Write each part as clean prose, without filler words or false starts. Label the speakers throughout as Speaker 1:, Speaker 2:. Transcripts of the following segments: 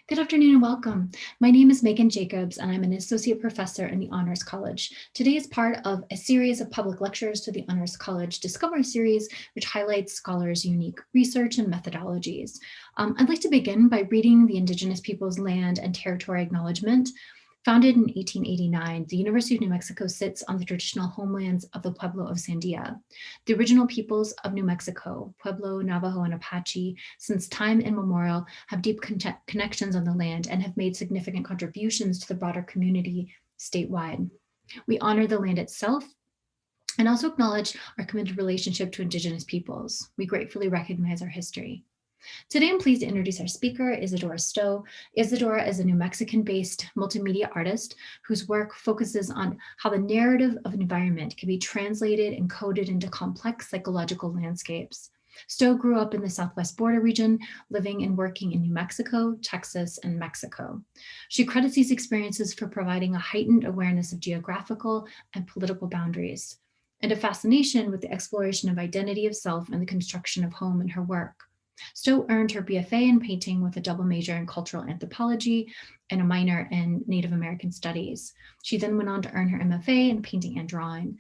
Speaker 1: Good afternoon and welcome. My name is Megan Jacobs and I'm an associate professor in the Honors College. Today is part of a series of public lectures to the Honors College Discovery Series, which highlights scholars' unique research and methodologies. I'd like to begin by reading the Indigenous Peoples Land and Territory Acknowledgement. Founded in 1889, the University of New Mexico sits on the traditional homelands of the Pueblo of Sandia. The original peoples of New Mexico, Pueblo, Navajo, and Apache, since time immemorial, have deep connections on the land and have made significant contributions to the broader community statewide. We honor the land itself and also acknowledge our committed relationship to Indigenous peoples. We gratefully recognize our history. Today, I'm pleased to introduce our speaker, Isadora Stowe. Isadora is a New Mexican-based multimedia artist whose work focuses on how the narrative of an environment can be translated and coded into complex psychological landscapes. Stowe grew up in the Southwest border region, living and working in New Mexico, Texas, and Mexico. She credits these experiences for providing a heightened awareness of geographical and political boundaries, and a fascination with the exploration of identity of self and the construction of home in her work. Stowe earned her BFA in painting with a double major in cultural anthropology and a minor in Native American studies. She then went on to earn her MFA in painting and drawing.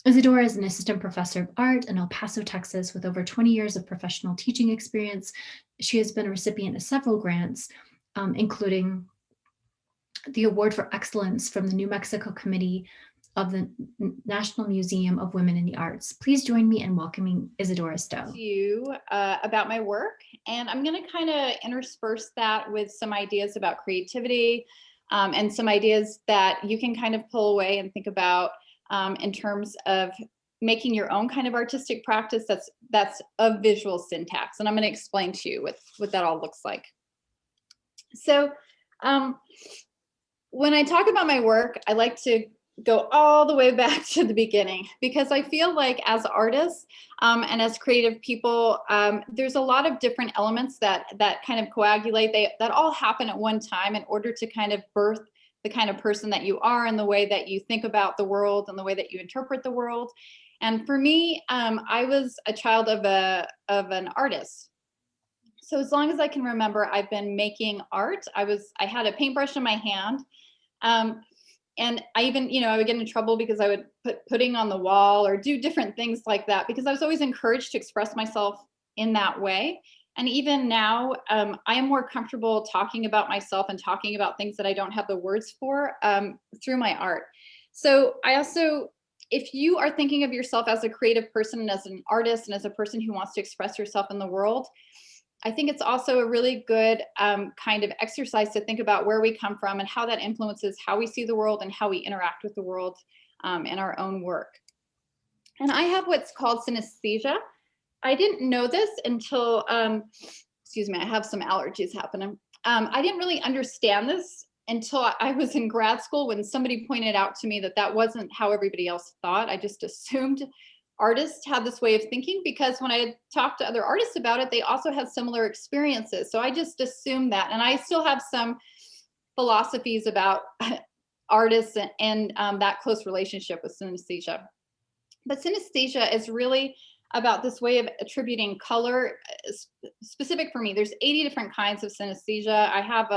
Speaker 1: Isadora is an assistant professor of art in El Paso, Texas, with over 20 years of professional teaching experience. She has been a recipient of several grants, including the Award for Excellence from the New Mexico Committee of the National Museum of Women in the Arts. Please join me in welcoming Isadora Stowe.
Speaker 2: You about my work, and I'm going to kind of intersperse that with some ideas about creativity and some ideas that you can kind of pull away and think about in terms of making your own kind of artistic practice that's of visual syntax. And I'm going to explain to you what that all looks like. So when I talk about my work, I like to go all the way back to the beginning, because I feel like as artists and as creative people, there's a lot of different elements that kind of coagulate. That all happen at one time in order to kind of birth the kind of person that you are and the way that you think about the world and the way that you interpret the world. And for me, I was a child of an artist. So as long as I can remember, I've been making art. I had a paintbrush in my hand. And I even, I would get in trouble because I would put pudding on the wall or do different things like that, because I was always encouraged to express myself in that way. And even now, I am more comfortable talking about myself and talking about things that I don't have the words for through my art. So I also, if you are thinking of yourself as a creative person and as an artist and as a person who wants to express yourself in the world, I think it's also a really good kind of exercise to think about where we come from and how that influences how we see the world and how we interact with the world in our own work. And I have what's called synesthesia. I didn't know this until, excuse me, I have some allergies happening. I didn't really understand this until I was in grad school, when somebody pointed out to me that wasn't how everybody else thought. I just assumed artists had this way of thinking, because when I talked to other artists about it, they also had similar experiences. So I just assumed that. And I still have some philosophies about artists and that close relationship with synesthesia. But synesthesia is really about this way of attributing color. Specific for me, there's 80 different kinds of synesthesia. I have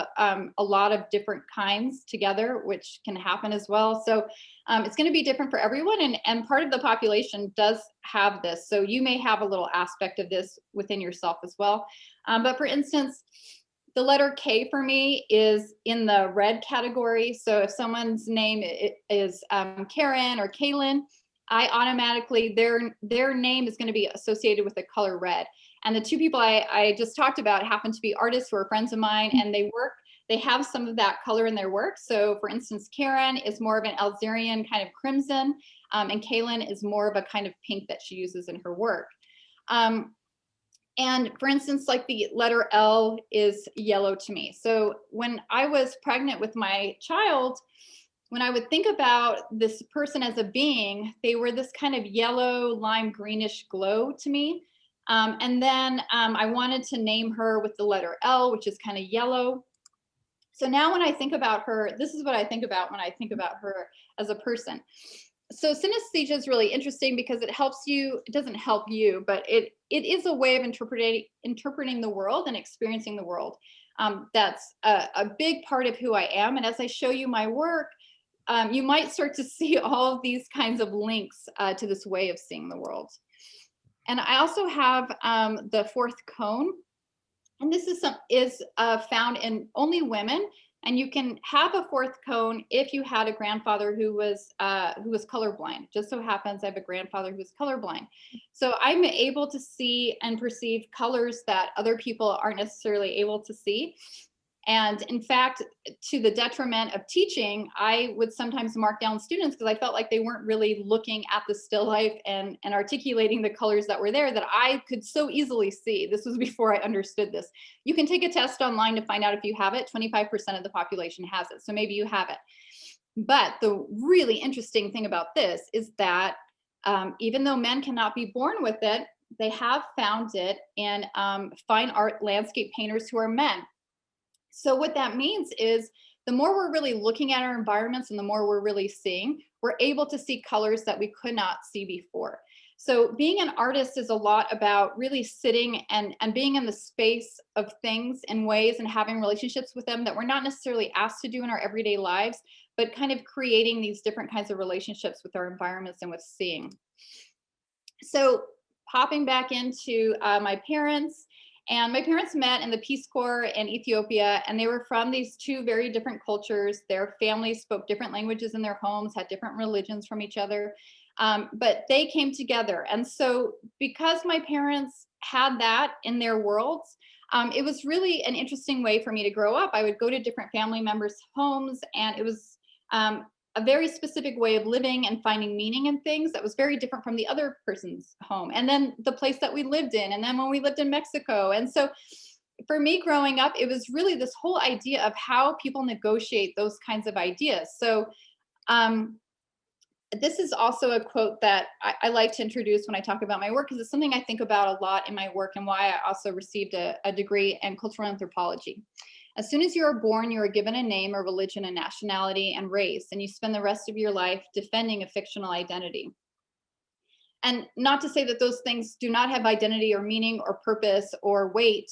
Speaker 2: a lot of different kinds together, which can happen as well. So it's going to be different for everyone, and part of the population does have this. So you may have a little aspect of this within yourself as well. But for instance, the letter K for me is in the red category. So if someone's name is Karen or Kaylin, I automatically, their name is going to be associated with the color red. And the two people I just talked about happen to be artists who are friends of mine, and they have some of that color in their work. So for instance, Karen is more of an Algerian kind of crimson, and Kaylin is more of a kind of pink that she uses in her work. And for instance, like the letter L is yellow to me. So when I was pregnant with my child, when I would think about this person as a being, they were this kind of yellow, lime greenish glow to me. And then I wanted to name her with the letter L, which is kind of yellow. So now when I think about her, this is what I think about when I think about her as a person. So synesthesia is really interesting because it helps you, it doesn't help you, but it is a way of interpreting the world and experiencing the world. That's a big part of who I am. And as I show you my work, you might start to see all of these kinds of links to this way of seeing the world. And I also have the fourth cone. And this is found in only women. And you can have a fourth cone if you had a grandfather who was colorblind. Just so happens I have a grandfather who was colorblind. So I'm able to see and perceive colors that other people aren't necessarily able to see. And in fact, to the detriment of teaching, I would sometimes mark down students because I felt like they weren't really looking at the still life and articulating the colors that were there that I could so easily see. This was before I understood this. You can take a test online to find out if you have it. 25% of the population has it. So maybe you have it. But the really interesting thing about this is that even though men cannot be born with it, they have found it in fine art landscape painters who are men. So what that means is the more we're really looking at our environments and the more we're really seeing, we're able to see colors that we could not see before. So being an artist is a lot about really sitting and being in the space of things in ways and having relationships with them that we're not necessarily asked to do in our everyday lives, but kind of creating these different kinds of relationships with our environments and with seeing. So popping back into my parents, and my parents met in the Peace Corps in Ethiopia, and they were from these two very different cultures. Their families spoke different languages in their homes, had different religions from each other, but they came together. And so because my parents had that in their worlds, it was really an interesting way for me to grow up. I would go to different family members' homes, and it was a very specific way of living and finding meaning in things that was very different from the other person's home. And then the place that we lived in, and then when we lived in Mexico. And so for me growing up, it was really this whole idea of how people negotiate those kinds of ideas. So this is also a quote that I like to introduce when I talk about my work, because it's something I think about a lot in my work and why I also received a degree in cultural anthropology. As soon as you are born, you are given a name, a religion, a nationality, and race, and you spend the rest of your life defending a fictional identity. And not to say that those things do not have identity or meaning or purpose or weight,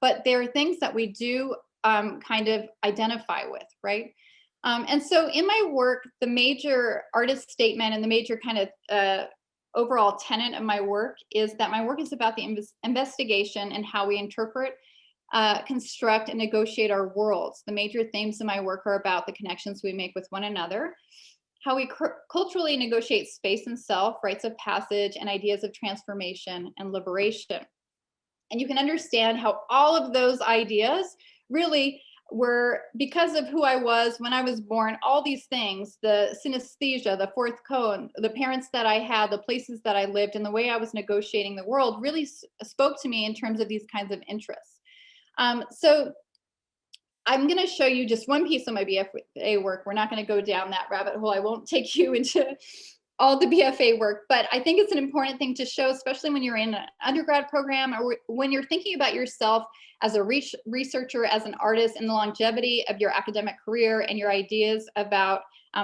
Speaker 2: but they're things that we do kind of identify with, right? And so in my work, the major artist statement and the major kind of overall tenet of my work is that my work is about the investigation and how we interpret, construct, and negotiate our worlds. The major themes of my work are about the connections we make with one another, how we culturally negotiate space and self, rites of passage, and ideas of transformation and liberation. And you can understand how all of those ideas really were, because of who I was when I was born, all these things, the synesthesia, the fourth cone, the parents that I had, the places that I lived, and the way I was negotiating the world really spoke to me in terms of these kinds of interests. So I'm going to show you just one piece of my BFA work. We're not going to go down that rabbit hole. I won't take you into all the BFA work, but I think it's an important thing to show, especially when you're in an undergrad program or when you're thinking about yourself as a researcher, as an artist, and the longevity of your academic career and your ideas about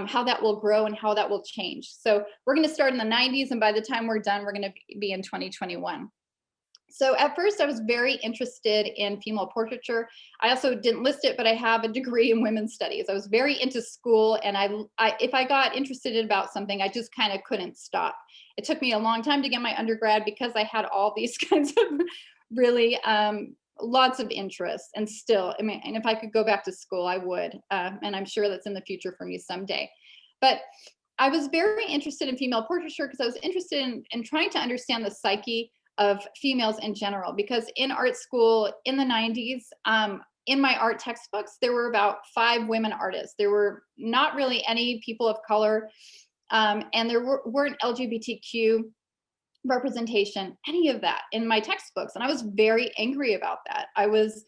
Speaker 2: how that will grow and how that will change. So we're going to start in the 90s, and by the time we're done, we're going to be in 2021. So at first I was very interested in female portraiture. I also didn't list it, but I have a degree in women's studies. I was very into school, and if I got interested about something, I just kind of couldn't stop. It took me a long time to get my undergrad because I had all these kinds of really lots of interests, and still, I mean, and if I could go back to school, I would, and I'm sure that's in the future for me someday. But I was very interested in female portraiture because I was interested in trying to understand the psyche of females in general, because in art school in the 90s, in my art textbooks, there were about 5 women artists. There were not really any people of color, and there weren't LGBTQ representation, any of that in my textbooks. And I was very angry about that. I was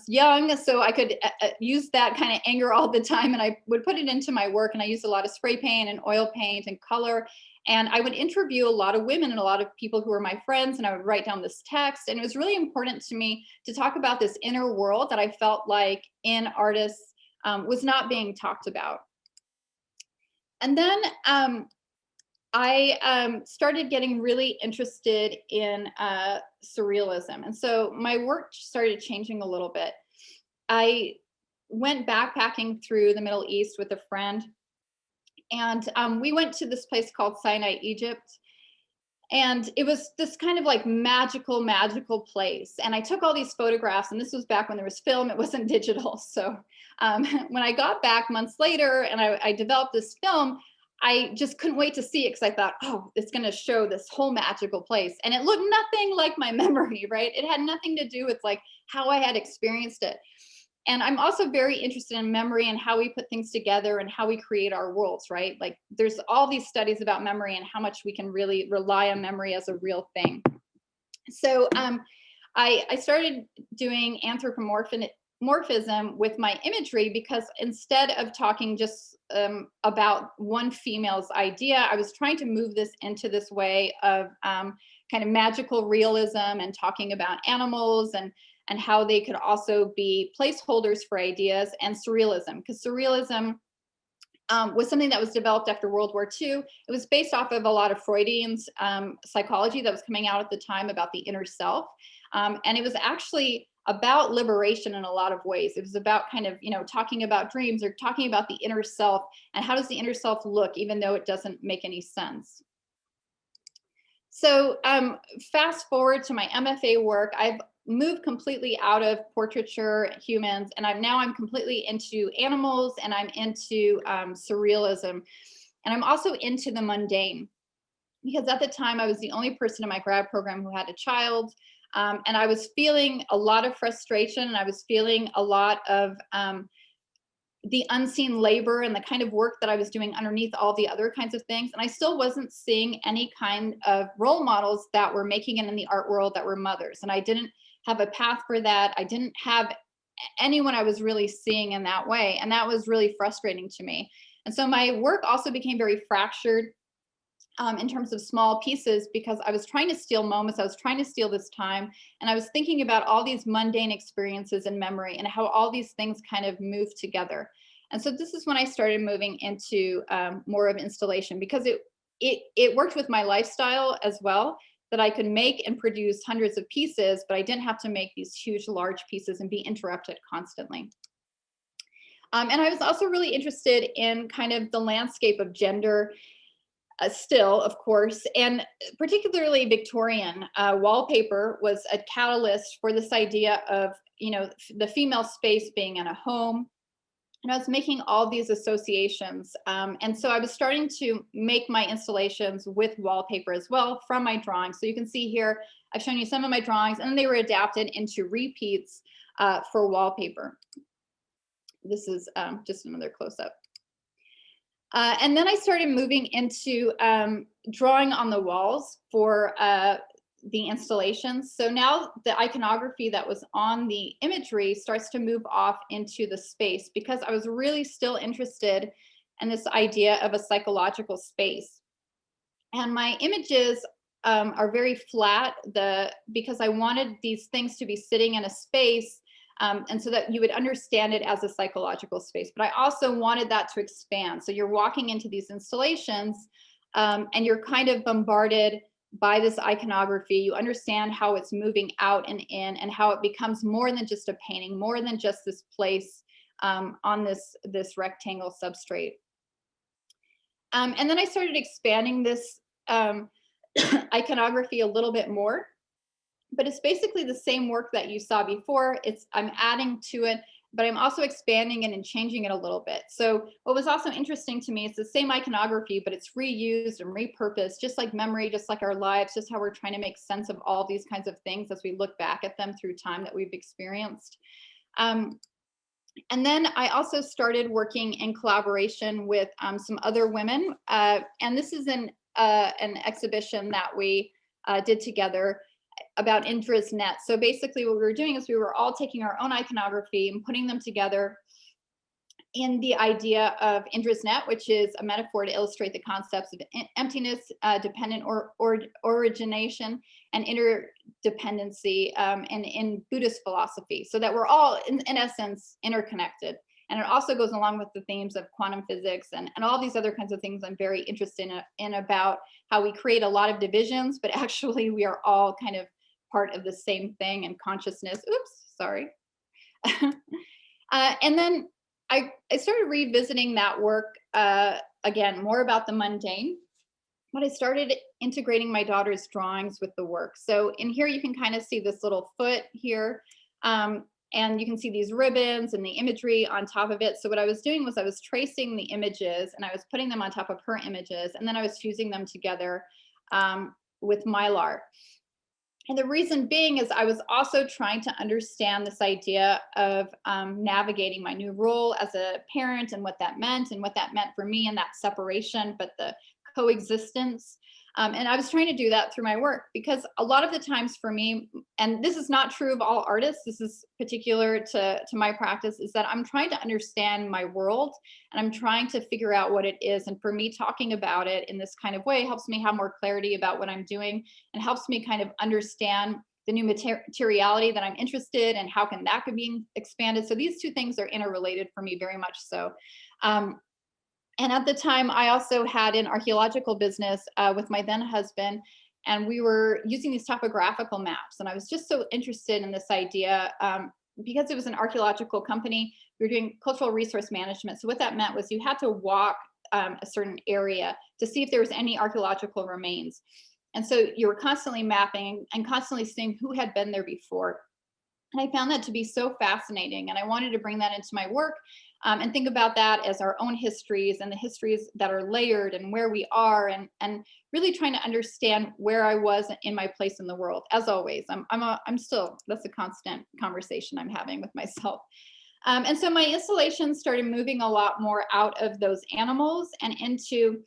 Speaker 2: young, so I could use that kind of anger all the time, and I would put it into my work, and I used a lot of spray paint and oil paint and color. And I would interview a lot of women and a lot of people who were my friends, and I would write down this text. And it was really important to me to talk about this inner world that I felt like in artists was not being talked about. And then I started getting really interested in surrealism. And so my work started changing a little bit. I went backpacking through the Middle East with a friend, and we went to this place called Sinai, Egypt. And it was this kind of like magical place. And I took all these photographs, and this was back when there was film, it wasn't digital. So when I got back months later and I developed this film, I just couldn't wait to see it because I thought, oh, it's going to show this whole magical place. And it looked nothing like my memory, right? It had nothing to do with like how I had experienced it. And I'm also very interested in memory and how we put things together and how we create our worlds, right? Like there's all these studies about memory and how much we can really rely on memory as a real thing. So I started doing anthropomorphism with my imagery, because instead of talking just about one female's idea, I was trying to move this into this way of kind of magical realism and talking about animals and how they could also be placeholders for ideas, and surrealism, because surrealism was something that was developed after World War II. It was based off of a lot of Freudian psychology that was coming out at the time about the inner self. And it was actually about liberation in a lot of ways. It was about kind of, talking about dreams or talking about the inner self and how does the inner self look, even though it doesn't make any sense. So fast forward to my MFA work, I've moved completely out of portraiture, humans, and I'm completely into animals, and I'm into surrealism, and I'm also into the mundane, because at the time I was the only person in my grad program who had a child, and I was feeling a lot of frustration, and I was feeling a lot of the unseen labor and the kind of work that I was doing underneath all the other kinds of things. And I still wasn't seeing any kind of role models that were making it in the art world that were mothers. And I didn't have a path for that. I didn't have anyone I was really seeing in that way. And that was really frustrating to me. And so my work also became very fractured in terms of small pieces, because I was trying to steal moments, I was trying to steal this time, and I was thinking about all these mundane experiences in memory and how all these things kind of move together. And so this is when I started moving into more of installation, because it worked with my lifestyle as well, that I could make and produce hundreds of pieces, but I didn't have to make these huge, large pieces and be interrupted constantly. And I was also really interested in kind of the landscape of gender, still, of course, and particularly Victorian wallpaper was a catalyst for this idea of, the female space being in a home. And I was making all these associations. And so I was starting to make my installations with wallpaper as well from my drawings. So you can see here, I've shown you some of my drawings, and then they were adapted into repeats for wallpaper. This is just another close-up. And then I started moving into drawing on the walls for the installations. So now the iconography that was on the imagery starts to move off into the space, because I was really still interested in this idea of a psychological space. And my images are very flat, because I wanted these things to be sitting in a space, and so that you would understand it as a psychological space. But I also wanted that to expand. So you're walking into these installations, and you're kind of bombarded by this iconography. You understand how it's moving out and in, and how it becomes more than just a painting, more than just this place on this rectangle substrate. And then I started expanding this iconography a little bit more. But it's basically the same work that you saw before. I'm adding to it, but I'm also expanding it and changing it a little bit. So what was also interesting to me is the same iconography, but it's reused and repurposed, just like memory, just like our lives, just how we're trying to make sense of all these kinds of things as we look back at them through time that we've experienced. And then I also started working in collaboration with some other women. And this is an exhibition that we did together about Indra's net. So basically what we were doing is we were all taking our own iconography and putting them together in the idea of Indra's net, which is a metaphor to illustrate the concepts of emptiness, dependent origination, and interdependency in Buddhist philosophy, so that we're all, in essence, interconnected. And it also goes along with the themes of quantum physics and all these other kinds of things I'm very interested in about how we create a lot of divisions, but actually we are all kind of part of the same thing and consciousness. Oops, sorry. And then I started revisiting that work, again, more about the mundane, but I started integrating my daughter's drawings with the work. So in here, you can kind of see this little foot here. And you can see these ribbons and the imagery on top of it. So what I was doing was I was tracing the images and I was putting them on top of her images, and then I was fusing them together with Mylar. And the reason being is I was also trying to understand this idea of navigating my new role as a parent and what that meant for me, and that separation, but the coexistence. And I was trying to do that through my work, because a lot of the times for me, and this is not true of all artists, this is particular to my practice, is that I'm trying to understand my world and I'm trying to figure out what it is. And for me, talking about it in this kind of way helps me have more clarity about what I'm doing and helps me kind of understand the new materiality that I'm interested in, how can that could be expanded. So these two things are interrelated for me very much so. And at the time, I also had an archaeological business with my then husband, and we were using these topographical maps. And I was just so interested in this idea because it was an archaeological company. We were doing cultural resource management. So what that meant was you had to walk a certain area to see if there was any archaeological remains. And so you were constantly mapping and constantly seeing who had been there before. And I found that to be so fascinating. And I wanted to bring that into my work and think about that as our own histories and the histories that are layered and where we are, and really trying to understand where I was in my place in the world. As always, I'm still, that's a constant conversation I'm having with myself. And so my installations started moving a lot more out of those animals and into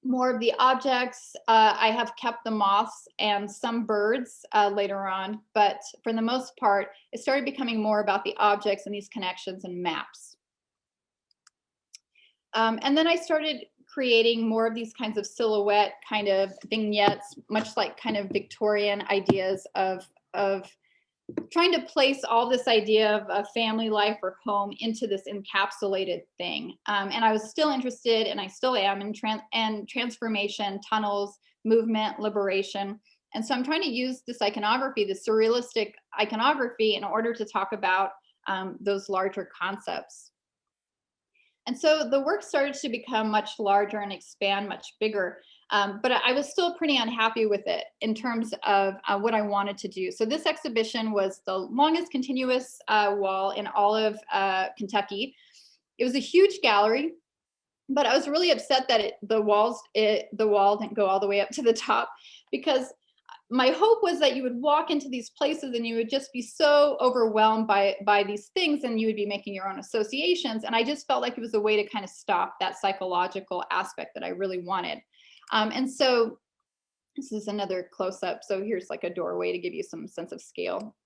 Speaker 2: more of the objects. I have kept the moths and some birds later on, but for the most part, it started becoming more about the objects and these connections and maps. And then I started creating more of these kinds of silhouette kind of vignettes, much like kind of Victorian ideas of trying to place all this idea of a family life or home into this encapsulated thing. And I was still interested, and I still am, in transformation, tunnels, movement, liberation. And so I'm trying to use this iconography, the surrealistic iconography, in order to talk about those larger concepts. And so the work started to become much larger and expand much bigger. But I was still pretty unhappy with it in terms of what I wanted to do. So this exhibition was the longest continuous wall in all of Kentucky. It was a huge gallery, but I was really upset that the wall didn't go all the way up to the top, because my hope was that you would walk into these places and you would just be so overwhelmed by these things, and you would be making your own associations. And I just felt like it was a way to kind of stop that psychological aspect that I really wanted. And so this is another close-up. So here's like a doorway to give you some sense of scale.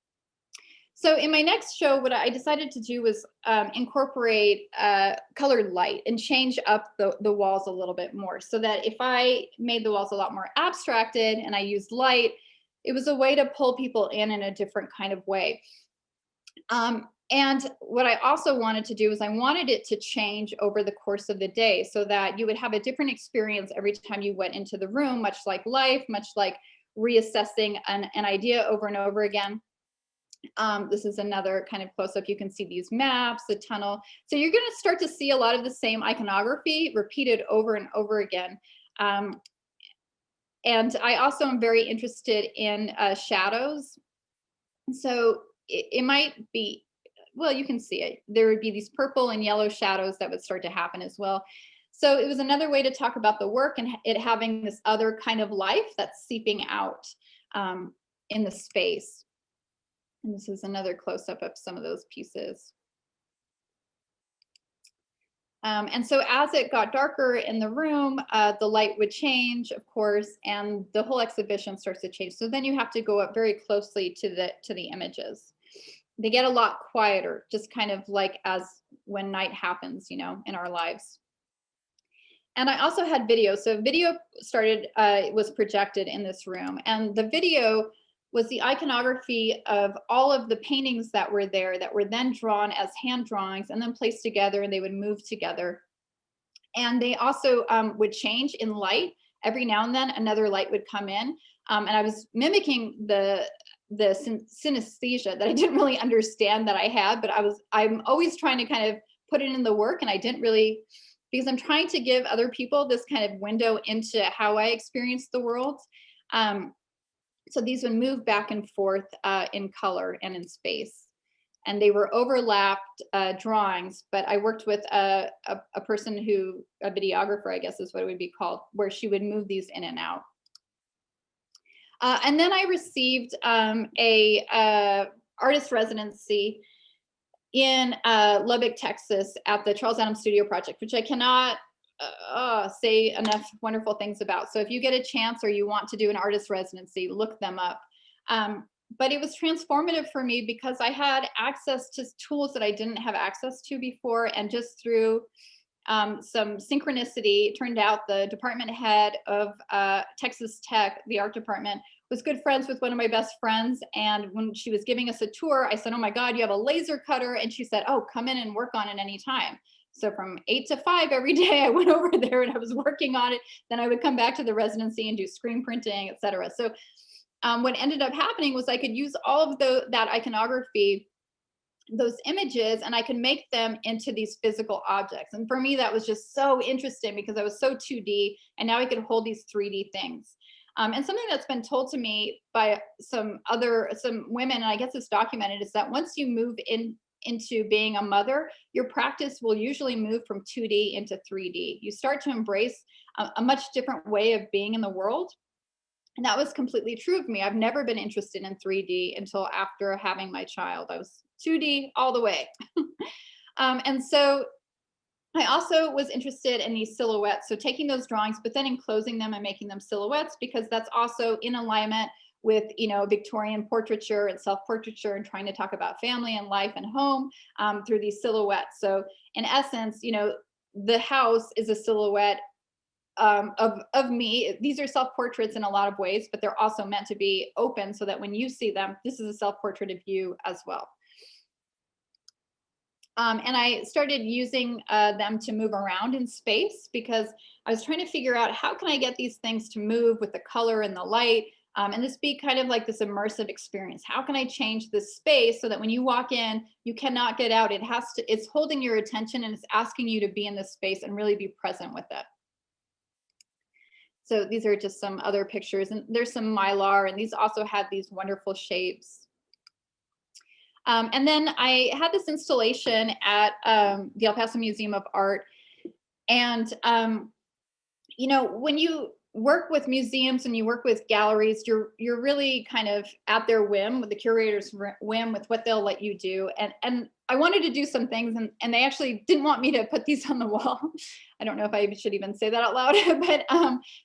Speaker 2: So in my next show, what I decided to do was incorporate colored light and change up the walls a little bit more, so that if I made the walls a lot more abstracted and I used light, it was a way to pull people in a different kind of way. And what I also wanted to do is I wanted it to change over the course of the day, so that you would have a different experience every time you went into the room, much like life, much like reassessing an idea over and over again. This is another kind of close-up. You can see these maps, the tunnel. So you're going to start to see a lot of the same iconography repeated over and over again. And I also am very interested in shadows. So it might be, well, you can see it. There would be these purple and yellow shadows that would start to happen as well. So it was another way to talk about the work and it having this other kind of life that's seeping out in the space. And this is another close-up of some of those pieces. And so as it got darker in the room, the light would change, of course, and the whole exhibition starts to change. So then you have to go up very closely to the images. They get a lot quieter, just kind of like as when night happens, you know, in our lives. And I also had video. So video started, was projected in this room, and the video was the iconography of all of the paintings that were there that were then drawn as hand drawings and then placed together, and they would move together. And they also would change in light. Every now and then another light would come in. And I was mimicking the synesthesia that I didn't really understand that I had, but I'm always trying to kind of put it in the work, and I didn't really, because I'm trying to give other people this kind of window into how I experience the world. So these would move back and forth in color and in space. And they were overlapped drawings, but I worked with a person who, a videographer, I guess is what it would be called, where she would move these in and out. And then I received a artist residency in Lubbock, Texas at the Charles Adams Studio Project, which I cannot say enough wonderful things about. So if you get a chance or you want to do an artist residency, look them up. But it was transformative for me because I had access to tools that I didn't have access to before. And just through some synchronicity, it turned out the department head of Texas Tech, the art department, was good friends with one of my best friends. And when she was giving us a tour, I said, "Oh my God, you have a laser cutter." And she said, "Oh, come in and work on it anytime." So from 8 to 5 every day, I went over there and I was working on it. Then I would come back to the residency and do screen printing, et cetera. So what ended up happening was I could use all of that iconography, those images, and I could make them into these physical objects. And for me, that was just so interesting because I was so 2D, and now I could hold these 3D things. And something that's been told to me by some women, and I guess it's documented, is that once you move into being a mother, your practice will usually move from 2D into 3D. You start to embrace a much different way of being in the world. And that was completely true of me. I've never been interested in 3D until after having my child. I was 2D all the way. And so I also was interested in these silhouettes. So taking those drawings, but then enclosing them and making them silhouettes, because that's also in alignment with, Victorian portraiture and self-portraiture, and trying to talk about family and life and home through these silhouettes. So in essence, the house is a silhouette of me. These are self-portraits in a lot of ways, but they're also meant to be open so that when you see them, this is a self-portrait of you as well. And I started using them to move around in space because I was trying to figure out how can I get these things to move with the color and the light, and this be kind of like this immersive experience. How can I change this space so that when you walk in, you cannot get out? It's holding your attention, and it's asking you to be in this space and really be present with it. So these are just some other pictures, and there's some mylar, and these also had these wonderful shapes. And then I had this installation at the El Paso Museum of Art. And, when you work with museums and you work with galleries, you're really kind of at their whim, with the curator's whim, with what they'll let you do. And I wanted to do some things, and they actually didn't want me to put these on the wall. I don't know if I should even say that out loud, but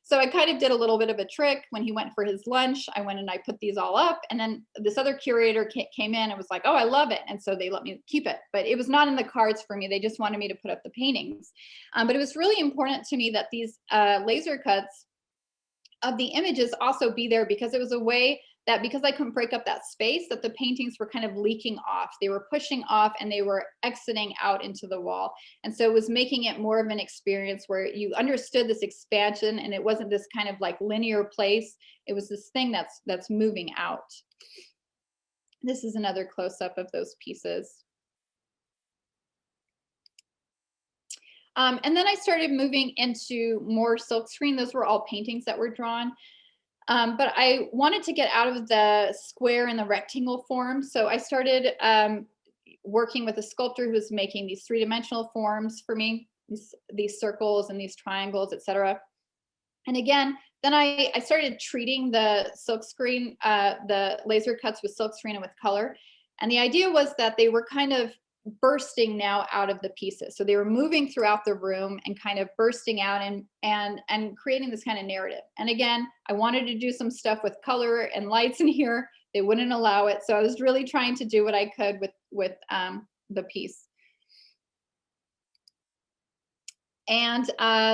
Speaker 2: so I kind of did a little bit of a trick. When he went for his lunch, I went and I put these all up, and then this other curator came in and was like, "Oh, I love it." And so they let me keep it, but it was not in the cards for me. They just wanted me to put up the paintings. But it was really important to me that these laser cuts of the images also be there, because it was a way that, because I couldn't break up that space, that the paintings were kind of leaking off. They were pushing off and they were exiting out into the wall. And so it was making it more of an experience where you understood this expansion, and it wasn't this kind of like linear place. It was this thing that's moving out. This is another close-up of those pieces. And then I started moving into more silkscreen. Those were all paintings that were drawn. But I wanted to get out of the square and the rectangle form. So I started working with a sculptor who was making these three-dimensional forms for me, these circles and these triangles, etc. And again, then I started treating the silkscreen, the laser cuts with silkscreen and with color. And the idea was that they were kind of bursting now out of the pieces. So they were moving throughout the room and kind of bursting out and creating this kind of narrative. And again, I wanted to do some stuff with color and lights in here. They wouldn't allow it. So I was really trying to do what I could with the piece. And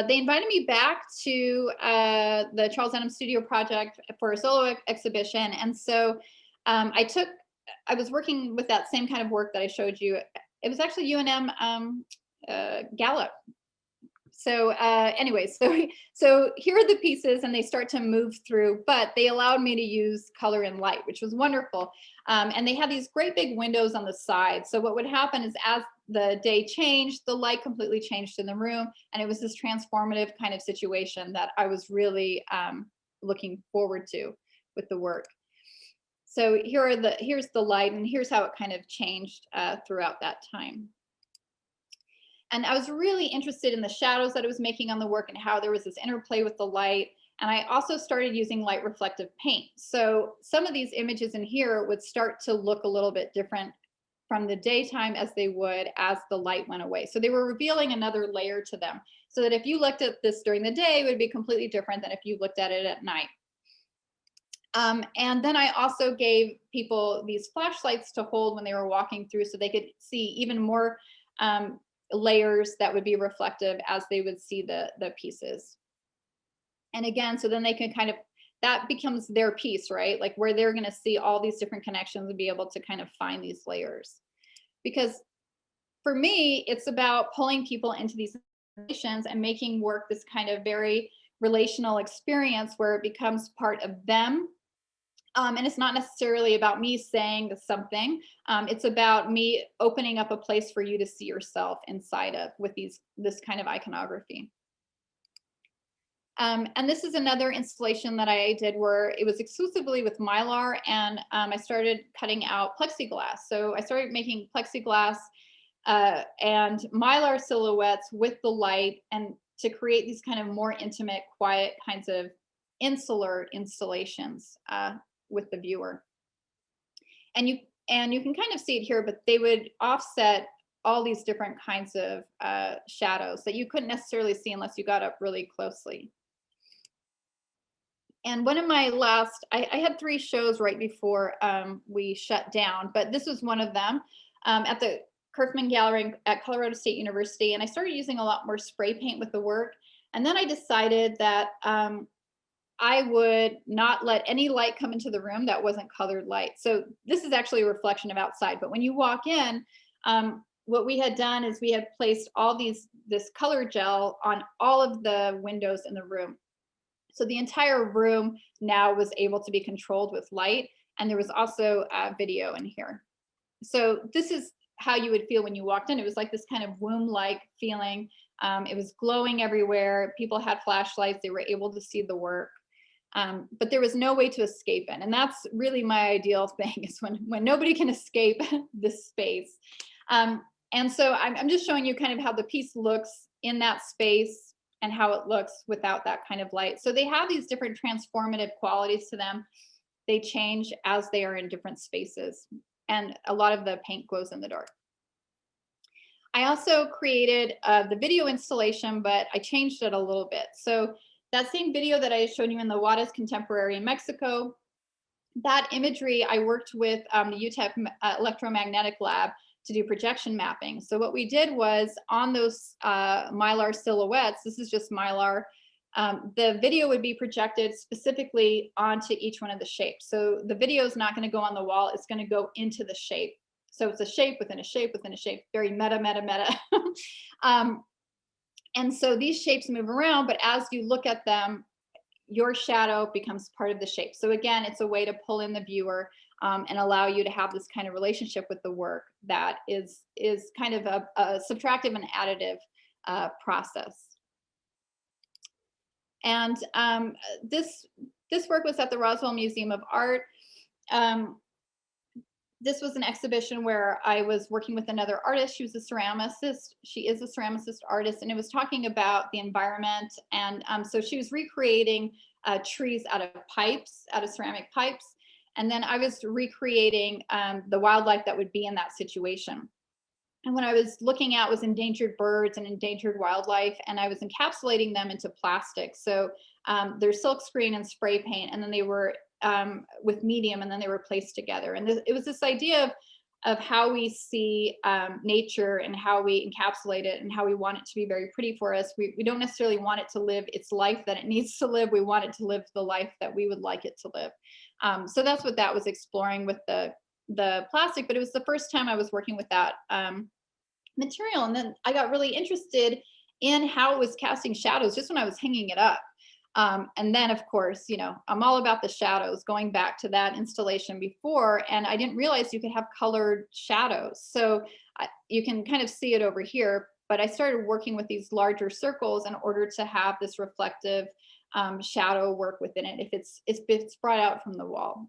Speaker 2: they invited me back to the Charles Adams Studio Project for a solo exhibition. And so I was working with that same kind of work that I showed you. It was actually UNM Gallup So anyway, so here are the pieces, and they start to move through, but they allowed me to use color and light, which was wonderful. And they had these great big windows on the side. So what would happen is as the day changed, the light completely changed in the room, and it was this transformative kind of situation that I was really looking forward to with the work. So here's the light, and here's how it kind of changed throughout that time. And I was really interested in the shadows that it was making on the work and how there was this interplay with the light. And I also started using light reflective paint. So some of these images in here would start to look a little bit different from the daytime as they would as the light went away. So they were revealing another layer to them, so that if you looked at this during the day, it would be completely different than if you looked at it at night. And then I also gave people these flashlights to hold when they were walking through, so they could see even more layers that would be reflective as they would see the pieces. And again, so then they can kind of, that becomes their piece, right? Like where they're going to see all these different connections and be able to kind of find these layers. Because for me, it's about pulling people into these relations and making work this kind of very relational experience where it becomes part of them. And it's not necessarily about me saying something. It's about me opening up a place for you to see yourself inside of with this kind of iconography. And this is another installation that I did where it was exclusively with Mylar, and I started cutting out plexiglass. So I started making plexiglass and Mylar silhouettes with the light, and to create these kind of more intimate, quiet kinds of insular installations with the viewer. And you can kind of see it here, but they would offset all these different kinds of shadows that you couldn't necessarily see unless you got up really closely. And one of my last, I had 3 shows right before we shut down, but this was one of them at the Kerfman Gallery at Colorado State University. And I started using a lot more spray paint with the work. And then I decided that I would not let any light come into the room that wasn't colored light. So this is actually a reflection of outside, but when you walk in, what we had done is we had placed all this color gel on all of the windows in the room. So the entire room now was able to be controlled with light, and there was also video in here. So this is how you would feel when you walked in. It was like this kind of womb-like feeling. It was glowing everywhere. People had flashlights. They were able to see the work. But there was no way to escape it. And that's really my ideal thing, is when nobody can escape this space. And so I'm just showing you kind of how the piece looks in that space and how it looks without that kind of light. So they have these different transformative qualities to them. They change as they are in different spaces. And a lot of the paint glows in the dark. I also created the video installation, but I changed it a little bit. So that same video that I showed you in the Juarez Contemporary in Mexico, that imagery, I worked with the UTEP Electromagnetic Lab to do projection mapping. So what we did was on those Mylar silhouettes, this is just Mylar, the video would be projected specifically onto each one of the shapes. So the video is not going to go on the wall, it's going to go into the shape. So it's a shape within a shape within a shape, very meta, meta, meta. And so these shapes move around, but as you look at them, your shadow becomes part of the shape. So again, it's a way to pull in the viewer and allow you to have this kind of relationship with the work that is kind of a subtractive and additive process. And this work was at the Roswell Museum of Art. This was an exhibition where I was working with another artist. She was a ceramicist. She is a ceramicist artist, and it was talking about the environment. And so she was recreating trees out of pipes, out of ceramic pipes. And then I was recreating the wildlife that would be in that situation. And what I was looking at was endangered birds and endangered wildlife, and I was encapsulating them into plastic. So they're silk screen and spray paint, and then they were with medium, and then they were placed together. And it was this idea of how we see nature and how we encapsulate it and how we want it to be very pretty for us. We don't necessarily want it to live its life that it needs to live. We want it to live the life that we would like it to live. So that's what that was exploring with the plastic, but it was the first time I was working with that material. And then I got really interested in how it was casting shadows just when I was hanging it up. And then, of course, I'm all about the shadows, going back to that installation before, and I didn't realize you could have colored shadows. So you can kind of see it over here, but I started working with these larger circles in order to have this reflective shadow work within it if it's brought out from the wall.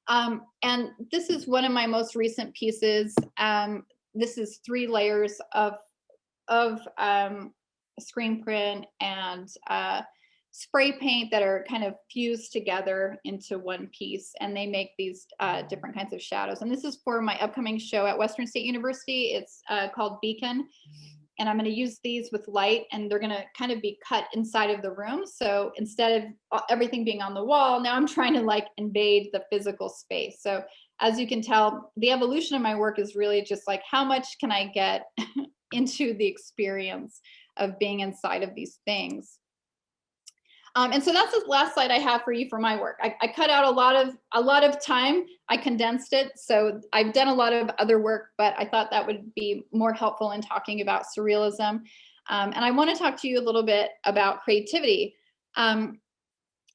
Speaker 2: And this is one of my most recent pieces. This is 3 layers of screen print and spray paint that are kind of fused together into one piece, and they make these different kinds of shadows. And this is for my upcoming show at Western State University. It's called Beacon, and I'm going to use these with light, and they're going to kind of be cut inside of the room. So instead of everything being on the wall, now I'm trying to like invade the physical space. So as you can tell, the evolution of my work is really just like, how much can I get into the experience of being inside of these things. And so that's the last slide I have for you for my work. I cut out a lot of time. I condensed it. So I've done a lot of other work, but I thought that would be more helpful in talking about surrealism. And I want to talk to you a little bit about creativity.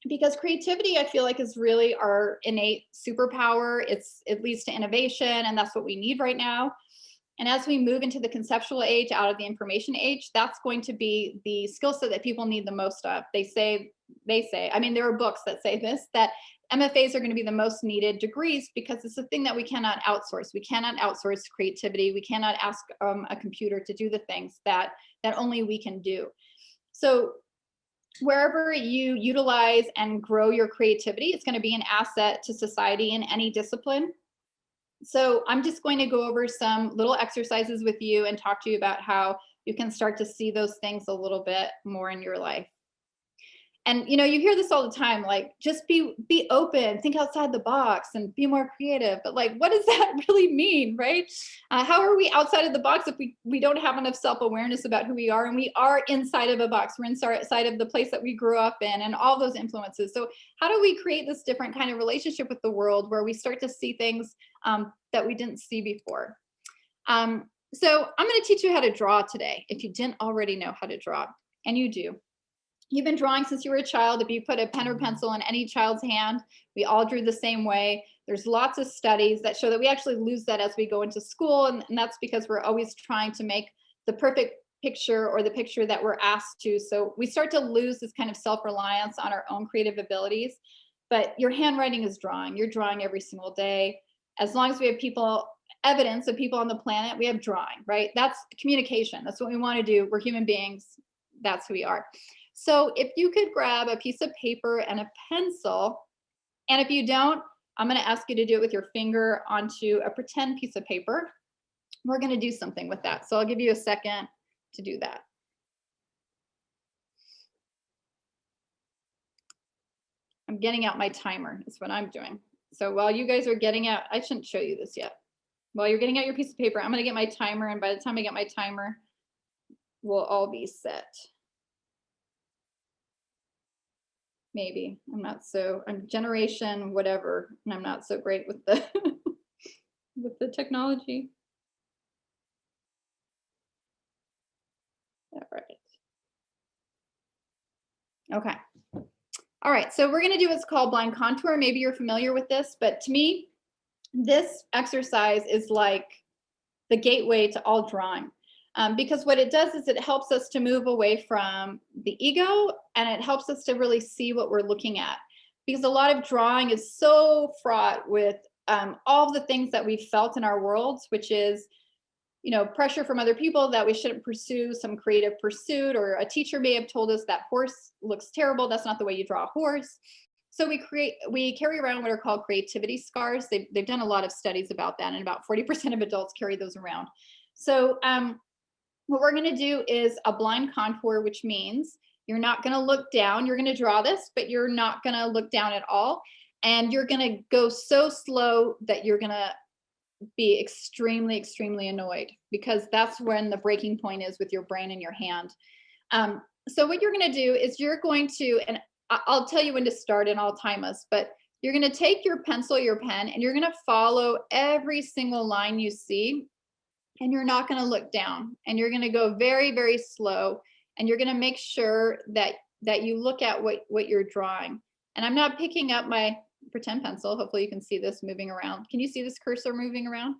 Speaker 2: Because creativity, I feel like, is really our innate superpower. It leads to innovation, and that's what we need right now. And as we move into the conceptual age, out of the information age, that's going to be the skill set that people need the most of. They say, I mean, there are books that say this, that MFAs are going to be the most needed degrees because it's a thing that we cannot outsource. We cannot outsource creativity. We cannot ask a computer to do the things that only we can do. So wherever you utilize and grow your creativity, it's going to be an asset to society in any discipline. So I'm just going to go over some little exercises with you and talk to you about how you can start to see those things a little bit more in your life. And you hear this all the time, like, just be open, think outside the box, and be more creative. But like, what does that really mean, right? How are we outside of the box if we don't have enough self-awareness about who we are, and we are inside of a box? We're inside of the place that we grew up in, and all those influences. So how do we create this different kind of relationship with the world where we start to see things that we didn't see before? So I'm going to teach you how to draw today, if you didn't already know how to draw, and you do. You've been drawing since you were a child. If you put a pen or pencil in any child's hand, we all drew the same way. There's lots of studies that show that we actually lose that as we go into school, and that's because we're always trying to make the perfect picture or the picture that we're asked to. So we start to lose this kind of self-reliance on our own creative abilities. But your handwriting is drawing. You're drawing every single day. As long as we have evidence of people on the planet, we have drawing, right? That's communication. That's what we want to do. We're human beings. That's who we are. So if you could grab a piece of paper and a pencil, and if you don't, I'm going to ask you to do it with your finger onto a pretend piece of paper. We're going to do something with that. So I'll give you a second to do that. I'm getting out my timer is what I'm doing. So while you guys are getting out, I shouldn't show you this yet. While you're getting out your piece of paper, I'm going to get my timer. And by the time I get my timer, we'll all be set. Maybe I'm generation whatever, and I'm not so great with the with the technology. All right. Okay. All right, so we're gonna do what's called blind contour. Maybe you're familiar with this, but to me, this exercise is like the gateway to all drawing. Because what it does is it helps us to move away from the ego, and it helps us to really see what we're looking at. Because a lot of drawing is so fraught with all the things that we've felt in our worlds, which is, pressure from other people that we shouldn't pursue some creative pursuit, or a teacher may have told us that horse looks terrible. That's not the way you draw a horse. So we carry around what are called creativity scars. They've done a lot of studies about that, and about 40% of adults carry those around. So what we're going to do is a blind contour, which means you're not going to look down. You're going to draw this, but you're not going to look down at all. And you're going to go so slow that you're going to be extremely, extremely annoyed, because that's when the breaking point is with your brain and your hand. So what you're going to do is you're going to, and I'll tell you when to start and I'll time us, but you're going to take your pencil, your pen, and you're going to follow every single line you see and you're not going to look down, and you're going to go very, very slow, and you're going to make sure that you look at what you're drawing. And I'm not picking up my pretend pencil. Hopefully you can see this moving around. Can you see this cursor moving around?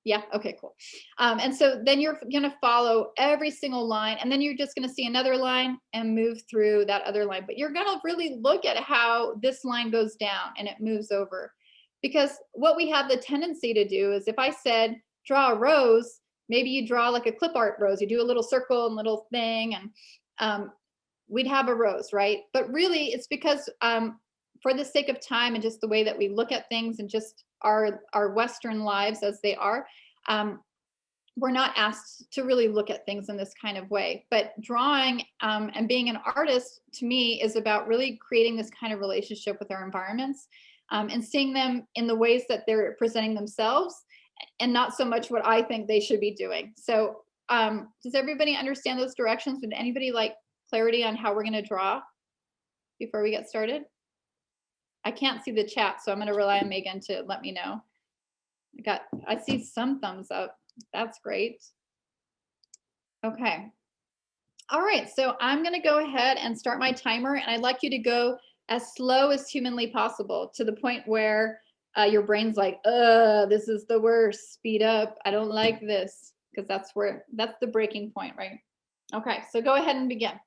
Speaker 2: Yeah, okay, cool. And so then you're gonna follow every single line, and then you're just gonna see another line and move through that other line. But you're gonna really look at how this line goes down and it moves over. Because what we have the tendency to do is, if I said draw a rose, maybe you draw like a clip art rose, you do a little circle and little thing, and we'd have a rose, right? But really it's because for the sake of time and just the way that we look at things and just our Western lives as they are, we're not asked to really look at things in this kind of way. But drawing and being an artist, to me, is about really creating this kind of relationship with our environments, and seeing them in the ways that they're presenting themselves, and not so much what I think they should be doing. So does everybody understand those directions? Would anybody like clarity on how we're going to draw before we get started? I can't see the chat, so I'm going to rely on Megan to let me know. I see some thumbs up. That's great. Okay. All right, so I'm going to go ahead and start my timer, and I'd like you to go as slow as humanly possible, to the point where your brain's like, this is the worst. Speed up. I don't like this, because that's the breaking point, right? Okay, so go ahead and begin.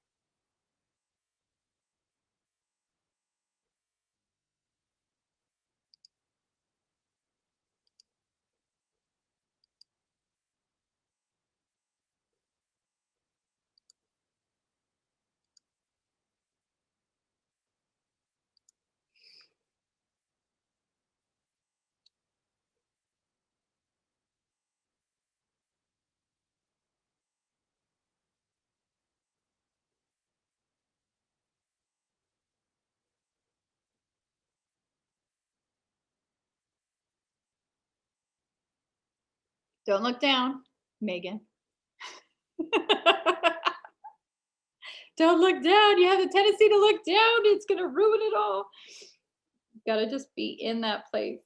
Speaker 2: Don't look down, Megan. Don't look down. You have the tendency to look down. It's going to ruin it all. You've got to just be in that place.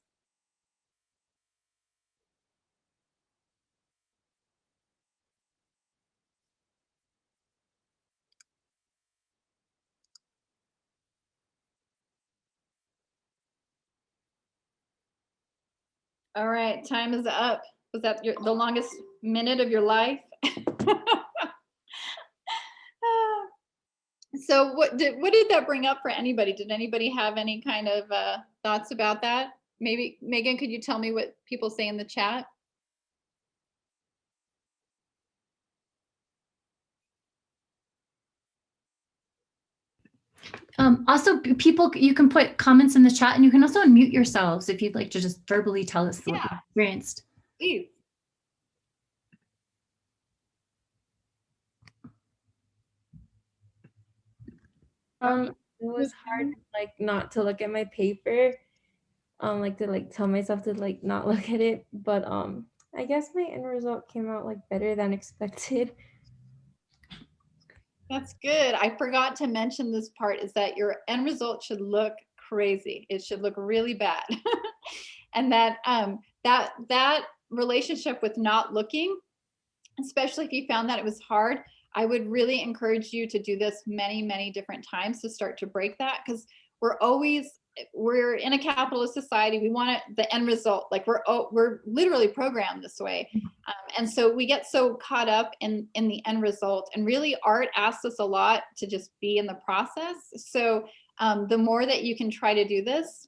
Speaker 2: All right, time is up. Was that the longest minute of your life? So what did that bring up for anybody? Did anybody have any kind of thoughts about that? Maybe, Megan, could you tell me what people say in the chat?
Speaker 1: Also, people, you can put comments in the chat, and you can also unmute yourselves if you'd like to just verbally tell us what you experienced.
Speaker 2: Please.
Speaker 3: It was hard, like, not to look at my paper, like to like tell myself to like not look at it, but I guess my end result came out like better than expected.
Speaker 2: That's good. I forgot to mention this part, is that your end result should look crazy. It should look really bad. And that that relationship with not looking, especially if you found that it was hard, I would really encourage you to do this many, many different times to start to break that, because we're in a capitalist society. We want the end result. Like we're literally programmed this way. And so we get so caught up in the end result, and really art asks us a lot to just be in the process. So the more that you can try to do this,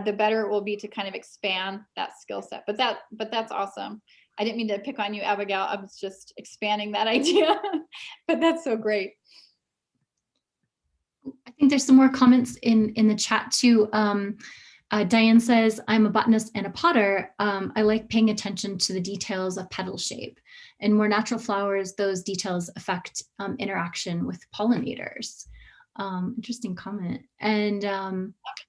Speaker 2: the better it will be to kind of expand that skill set. But that's awesome. I didn't mean to pick on you, Abigail. I was just expanding that idea, but that's so great.
Speaker 1: I think there's some more comments in the chat too. Diane says, I'm a botanist and a potter. I like paying attention to the details of petal shape. In more natural flowers, those details affect interaction with pollinators. Interesting comment. And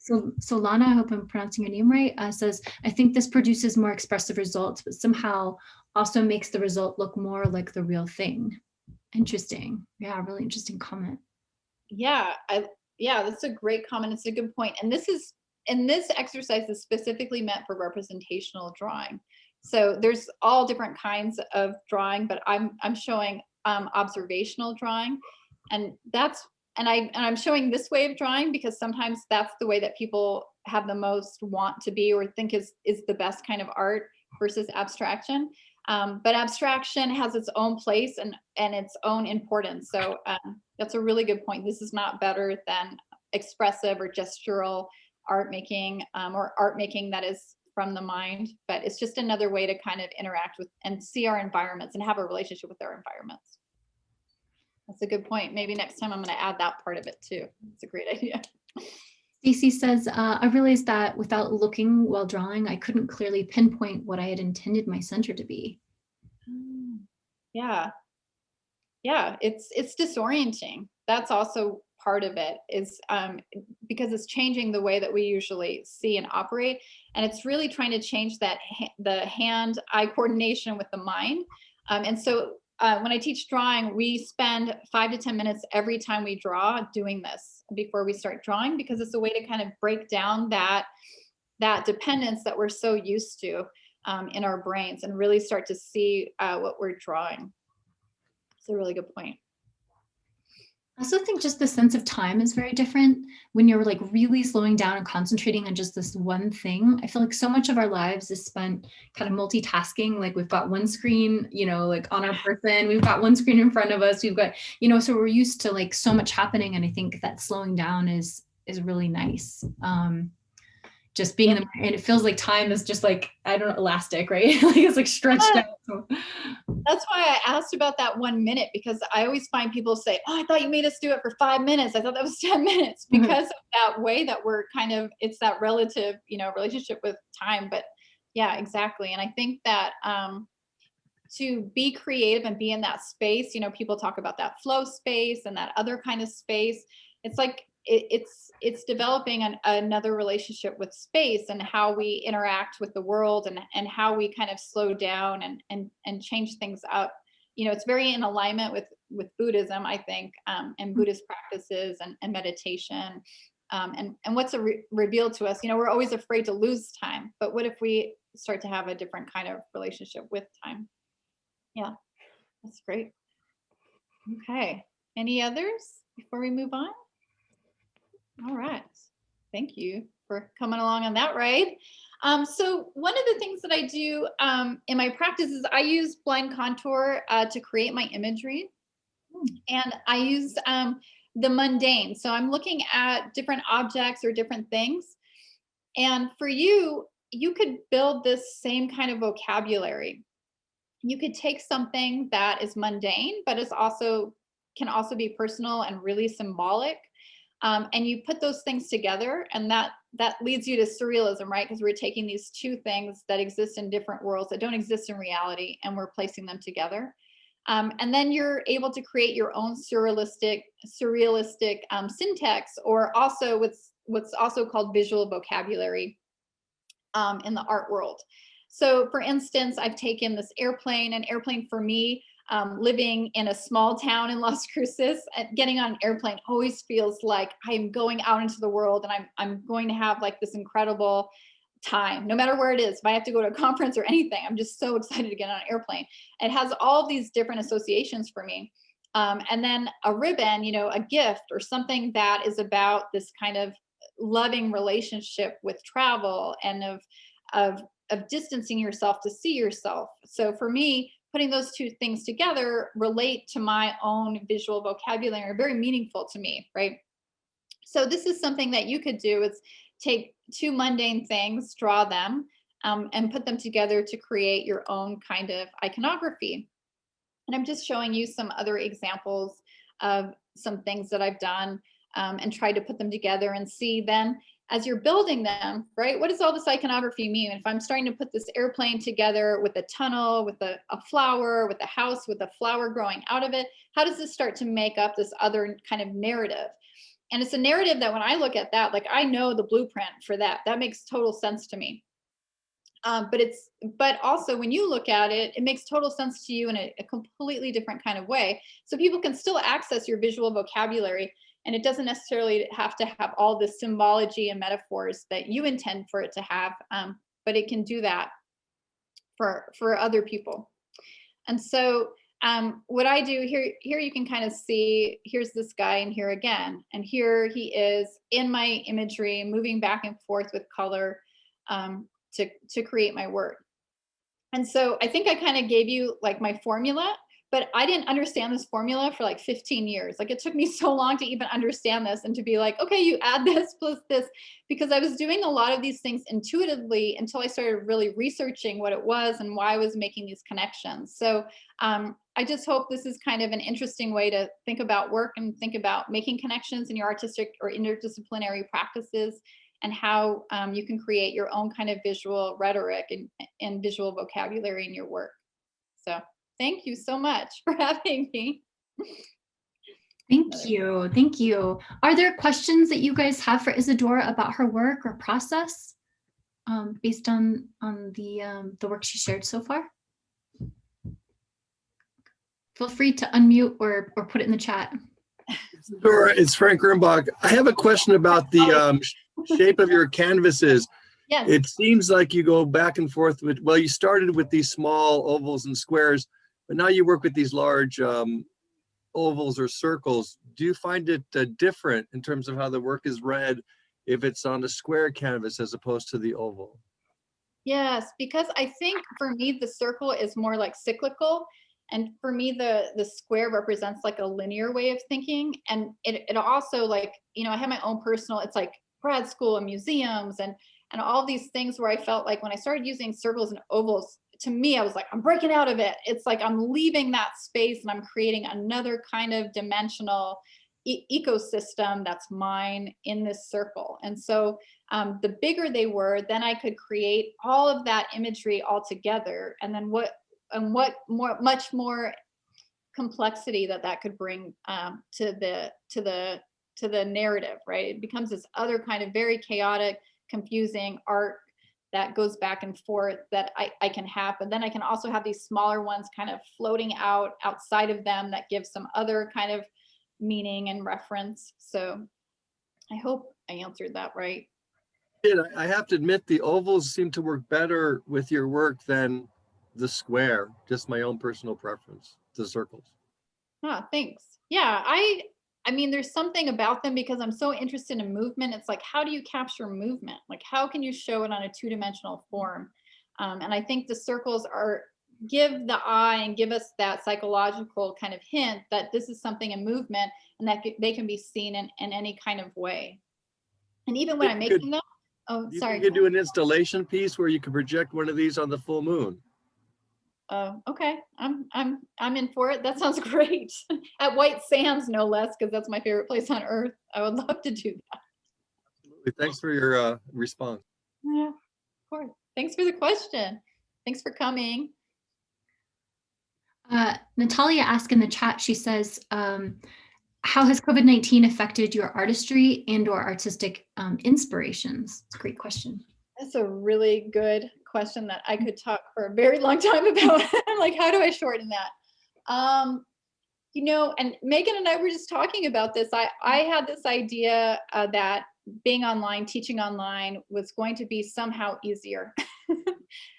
Speaker 1: so Lana, I hope I'm pronouncing your name right, says, I think this produces more expressive results, but somehow also makes the result look more like the real thing. Interesting. Yeah, really interesting comment.
Speaker 2: Yeah, that's a great comment. It's a good point. And this exercise is specifically meant for representational drawing. So there's all different kinds of drawing, but I'm showing observational drawing, and I'm showing this way of drawing because sometimes that's the way that people have the most want to be or think is the best kind of art versus abstraction. But abstraction has its own place and its own importance. So that's a really good point. This is not better than expressive or gestural art making, or art making that is from the mind, but it's just another way to kind of interact with and see our environments and have a relationship with our environments. That's a good point. Maybe next time I'm going to add that part of it too. It's a great idea.
Speaker 1: Stacy says, I realized that without looking while drawing, I couldn't clearly pinpoint what I had intended my center to be.
Speaker 2: Yeah. Yeah, it's disorienting. That's also part of it, is because it's changing the way that we usually see and operate. And it's really trying to change that the hand-eye coordination with the mind. And so when I teach drawing, we spend 5 to 10 minutes every time we draw doing this before we start drawing, because it's a way to kind of break down that dependence that we're so used to in our brains and really start to see what we're drawing. It's a really good point.
Speaker 1: I also think just the sense of time is very different when you're like really slowing down and concentrating on just this one thing. I feel like so much of our lives is spent kind of multitasking. Like we've got one screen, you know, like on our person, we've got one screen in front of us, we've got, you know, so we're used to like so much happening. And I think that slowing down is really nice. Just being in the, and it feels like time is just like, I don't know, elastic, right? Like it's like stretched out. So.
Speaker 2: That's why I asked about that 1 minute, because I always find people say, oh, I thought you made us do it for 5 minutes. I thought that was 10 minutes, because of that way that we're kind of, it's that relative, you know, relationship with time. But yeah, exactly. And I think that to be creative and be in that space, you know, people talk about that flow space and that other kind of space. It's like, it's developing another relationship with space and how we interact with the world, and how we kind of slow down and change things up. You know, it's very in alignment with Buddhism, I think, and Buddhist practices and meditation, and what's revealed to us. You know, we're always afraid to lose time, but what if we start to have a different kind of relationship with time? Yeah, that's great. Okay, any others before we move on? All right. Thank you for coming along on that ride. So one of the things that I do in my practice is I use blind contour to create my imagery. And I use the mundane. So I'm looking at different objects or different things. And for you, you could build this same kind of vocabulary. You could take something that is mundane, but can also be personal and really symbolic. And you put those things together, and that leads you to surrealism, right? Because we're taking these two things that exist in different worlds that don't exist in reality, and we're placing them together. And then you're able to create your own surrealistic syntax, or also what's also called visual vocabulary in the art world. So for instance, I've taken this airplane. An airplane for me, living in a small town in Las Cruces, getting on an airplane always feels like I'm going out into the world, and I'm going to have like this incredible time, no matter where it is. If I have to go to a conference or anything, I'm just so excited to get on an airplane. It has all these different associations for me. And then a ribbon, you know, a gift or something that is about this kind of loving relationship with travel and of distancing yourself to see yourself. So for me, putting those two things together relate to my own visual vocabulary, are very meaningful to me, right? So this is something that you could do, is take two mundane things, draw them, and put them together to create your own kind of iconography. And I'm just showing you some other examples of some things that I've done, and tried to put them together and see then, as you're building them, right? What does all this iconography mean? If I'm starting to put this airplane together with a tunnel, with a flower, with a house, with a flower growing out of it, how does this start to make up this other kind of narrative? And it's a narrative that when I look at that, like I know the blueprint for that. That makes total sense to me. But also when you look at it, it makes total sense to you in a completely different kind of way. So people can still access your visual vocabulary, and it doesn't necessarily have to have all the symbology and metaphors that you intend for it to have, but it can do that for other people. And so what I do here you can kind of see, here's this guy and here again, and here he is in my imagery, moving back and forth with color to create my work. And so I think I kind of gave you like my formula, but I didn't understand this formula for like 15 years. Like it took me so long to even understand this and to be like, okay, you add this plus this, because I was doing a lot of these things intuitively until I started really researching what it was and why I was making these connections. So I just hope this is kind of an interesting way to think about work and think about making connections in your artistic or interdisciplinary practices, and how you can create your own kind of visual rhetoric and visual vocabulary in your work. So thank you so much for having me.
Speaker 1: Thank you. Thank you. Are there questions that you guys have for Isadora about her work or process based on the work she shared so far? Feel free to unmute or put it in the chat.
Speaker 4: Isadora, it's Frank Grimbach. I have a question about the shape of your canvases.
Speaker 2: Yes.
Speaker 4: It seems like you go back and forth with, well, you started with these small ovals and squares, but now you work with these large ovals or circles. Do you find it different in terms of how the work is read if it's on a square canvas as opposed to the oval?
Speaker 2: Yes, because I think for me, the circle is more like cyclical. And for me, the square represents like a linear way of thinking. And it also, like, you know, I have my own personal, it's like grad school and museums and all these things where I felt like when I started using circles and ovals, to me, I was like, I'm breaking out of it. It's like I'm leaving that space and I'm creating another kind of dimensional ecosystem that's mine in this circle. And so the bigger they were, then I could create all of that imagery all together. And then much more complexity that could bring to the narrative, right? It becomes this other kind of very chaotic, confusing art that goes back and forth that I can have. But then I can also have these smaller ones kind of floating outside of them that give some other kind of meaning and reference. So I hope I answered that right.
Speaker 4: I have to admit the ovals seem to work better with your work than the square, just my own personal preference, the circles.
Speaker 2: Thanks. Yeah, I mean, there's something about them because I'm so interested in movement. It's like, how do you capture movement? Like, how can you show it on a two-dimensional form? And I think the circles give the eye and give us that psychological kind of hint that this is something in movement and that they can be seen in any kind of way. And even when I'm making them, sorry.
Speaker 4: You could do an installation piece where you could project one of these on the full moon.
Speaker 2: Okay, I'm in for it. That sounds great. At White Sands, no less, because that's my favorite place on earth. I would love to do that.
Speaker 4: Absolutely. Thanks for your response.
Speaker 2: Yeah, of course. Thanks for the question. Thanks for coming.
Speaker 1: Natalia asked in the chat, she says, how has COVID-19 affected your artistry and or artistic inspirations? It's a great question.
Speaker 2: That's a really good question that I could talk for a very long time about. Like, how do I shorten that? You know, and Megan and I were just talking about this. I had this idea that being online, teaching online was going to be somehow easier.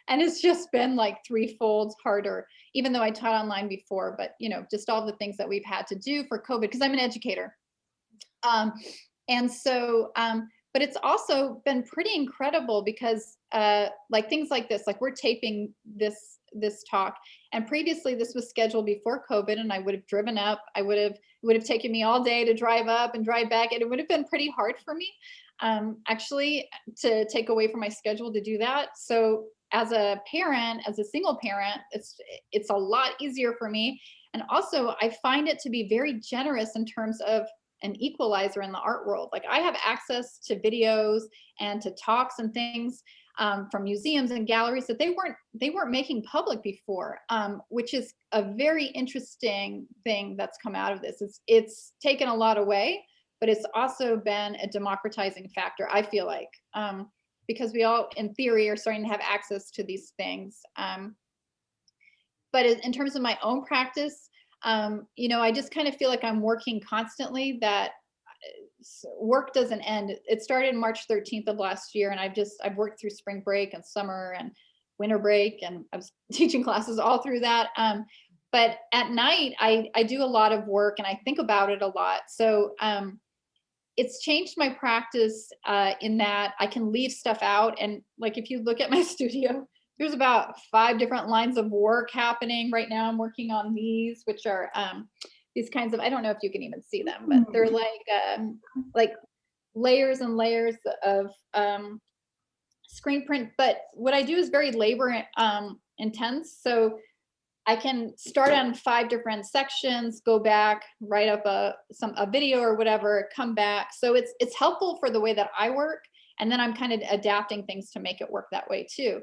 Speaker 2: And it's just been like threefold harder, even though I taught online before, but you know, just all the things that we've had to do for COVID, because I'm an educator. And so, but it's also been pretty incredible because like things like this, like we're taping this talk, and previously this was scheduled before COVID, and I would have driven up. It would have taken me all day to drive up and drive back, and it would have been pretty hard for me actually to take away from my schedule to do that. So as a parent, as a single parent, it's a lot easier for me. And also I find it to be very generous in terms of an equalizer in the art world. Like I have access to videos and to talks and things from museums and galleries that they weren't making public before, which is a very interesting thing that's come out of this. It's taken a lot away, but it's also been a democratizing factor, I feel like, because we all, in theory, are starting to have access to these things. But in terms of my own practice, you know, I just kind of feel like I'm working constantly, that work doesn't end. It started March 13th of last year, and I've worked through spring break and summer and winter break, and I was teaching classes all through that. But at night, I do a lot of work and I think about it a lot. So it's changed my practice in that I can leave stuff out. And like, if you look at my studio, there's about 5 different lines of work happening right now. I'm working on these, which are these kinds of, I don't know if you can even see them, but they're like layers and layers of screen print. But what I do is very labor intense. So I can start on 5 different sections, go back, write up a video or whatever, come back. So it's helpful for the way that I work. And then I'm kind of adapting things to make it work that way too.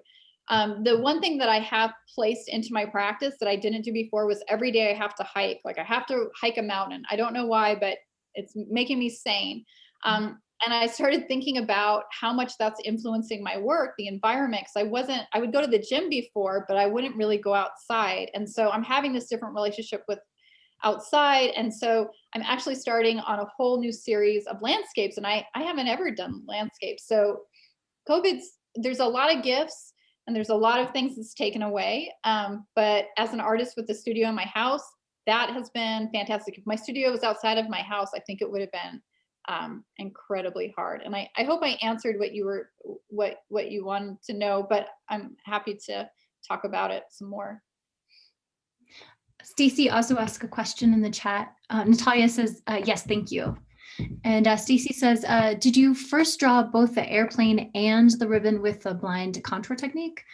Speaker 2: The one thing that I have placed into my practice that I didn't do before was every day I have to hike. Like I have to hike a mountain. I don't know why, but it's making me sane. And I started thinking about how much that's influencing my work, the environment, because I would go to the gym before, but I wouldn't really go outside. And so I'm having this different relationship with outside. And so I'm actually starting on a whole new series of landscapes. And I haven't ever done landscapes. So there's a lot of gifts and there's a lot of things that's taken away. But as an artist with the studio in my house, that has been fantastic. If my studio was outside of my house, I think it would have been incredibly hard. And I hope I answered what you wanted to know, but I'm happy to talk about it some more.
Speaker 1: Stacy also asked a question in the chat. Natalia says, yes, thank you. And Stacy says, did you first draw both the airplane and the ribbon with the blind contour technique?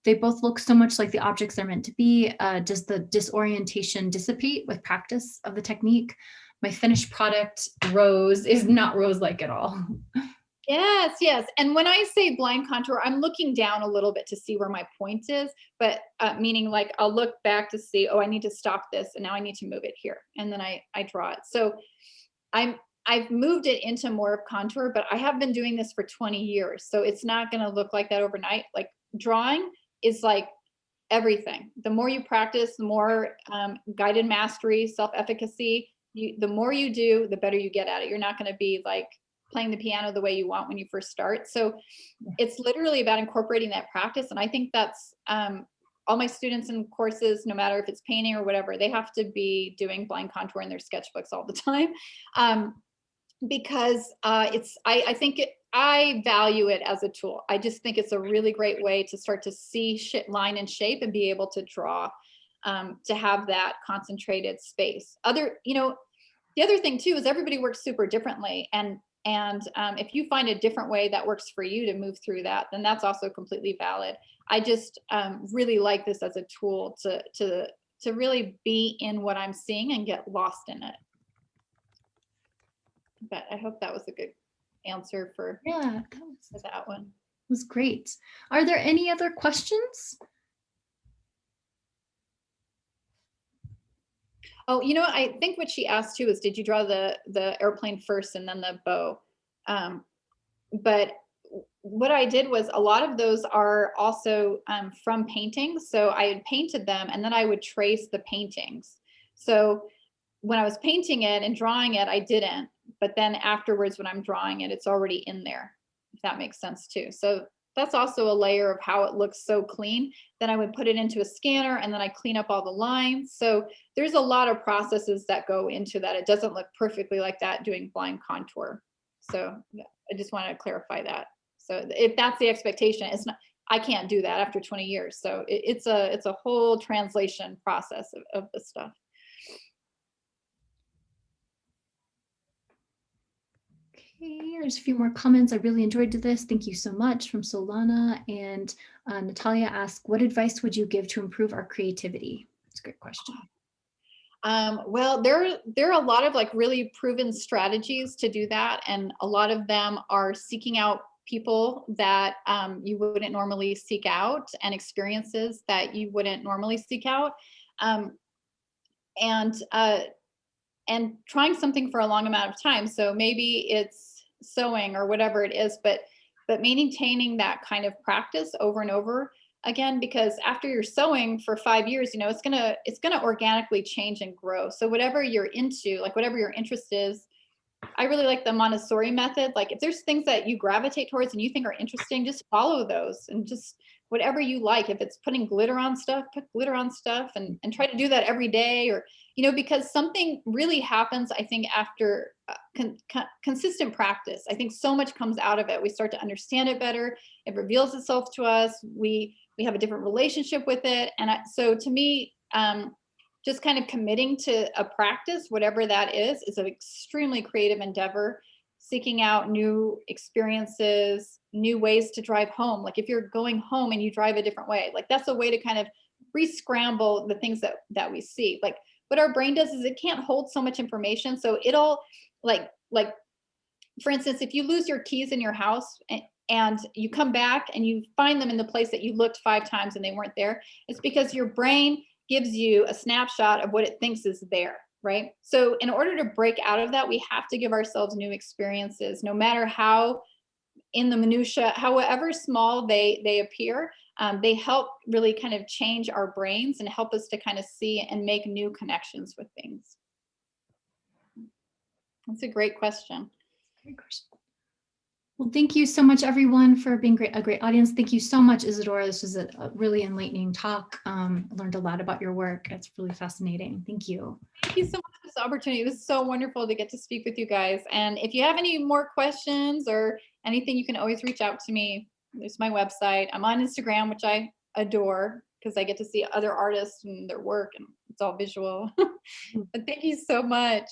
Speaker 1: They both look so much like the objects they're meant to be. Does the disorientation dissipate with practice of the technique? My finished product, Rose, is not Rose-like at all.
Speaker 2: Yes. And when I say blind contour, I'm looking down a little bit to see where my point is, but meaning like I'll look back to see, oh, I need to stop this and now I need to move it here. And then I draw it. So I've moved it into more of contour, but I have been doing this for 20 years. So it's not going to look like that overnight. Like drawing is like everything. The more you practice, the more guided mastery, self-efficacy, the more you do, the better you get at it. You're not going to be like playing the piano the way you want when you first start. So it's literally about incorporating that practice. And I think that's all my students in courses, no matter if it's painting or whatever, they have to be doing blind contour in their sketchbooks all the time. Because I value it as a tool. I just think it's a really great way to start to see line and shape and be able to draw, to have that concentrated space. The other thing too is everybody works super differently. And if you find a different way that works for you to move through that, then that's also completely valid. I just really like this as a tool to really be in what I'm seeing and get lost in it. But I hope that was a good answer for that one.
Speaker 1: Was great. Are there any other questions?
Speaker 2: Oh, I think what she asked too is, did you draw the airplane first and then the bow? But what I did was a lot of those are also from paintings. So I had painted them and then I would trace the paintings. So when I was painting it and drawing it, I didn't. But then afterwards, when I'm drawing it, it's already in there, if that makes sense too. So that's also a layer of how it looks so clean. Then I would put it into a scanner and then I clean up all the lines. So there's a lot of processes that go into that. It doesn't look perfectly like that doing blind contour. So I just want to clarify that. So if that's the expectation, it's not, I can't do that after 20 years. So it's a whole translation process of the stuff.
Speaker 1: Okay, there's a few more comments. I really enjoyed this. Thank you so much from Solana. And Natalia asked, what advice would you give to improve our creativity? It's a great question.
Speaker 2: Well, there are a lot of like really proven strategies to do that. And a lot of them are seeking out people that you wouldn't normally seek out and experiences that you wouldn't normally seek out. And trying something for a long amount of time. So maybe it's sewing or whatever it is, but maintaining that kind of practice over and over again, because after you're sewing for 5 years, it's gonna organically change and grow. So whatever you're into, like whatever your interest is, I really like the Montessori method. Like if there's things that you gravitate towards and you think are interesting, just follow those and just whatever you like. If it's putting glitter on stuff, put glitter on stuff, and try to do that every day, or, you know, because something really happens, I think, after consistent practice. I think so much comes out of it. We start to understand it better. It reveals itself to us. We have a different relationship with it. And so to me, just kind of committing to a practice, whatever that is an extremely creative endeavor. Seeking out new experiences, new ways to drive home. Like if you're going home and you drive a different way, like that's a way to kind of re-scramble the things that we see. Like what our brain does is it can't hold so much information. So it'll like for instance, if you lose your keys in your house and you come back and you find them in the place that you looked 5 times and they weren't there, it's because your brain gives you a snapshot of what it thinks is there. Right? So in order to break out of that, we have to give ourselves new experiences, no matter how in the minutia, however small they appear. They help really kind of change our brains and help us to kind of see and make new connections with things. That's a great question.
Speaker 1: Great question. Well, thank you so much, everyone, for being a great audience. Thank you so much, Isadora. This was a really enlightening talk. I learned a lot about your work. It's really fascinating. Thank you.
Speaker 2: Thank you so much for this opportunity. It was so wonderful to get to speak with you guys. And if you have any more questions or anything, you can always reach out to me. There's my website. I'm on Instagram, which I adore because I get to see other artists and their work, and it's all visual. But thank you so much.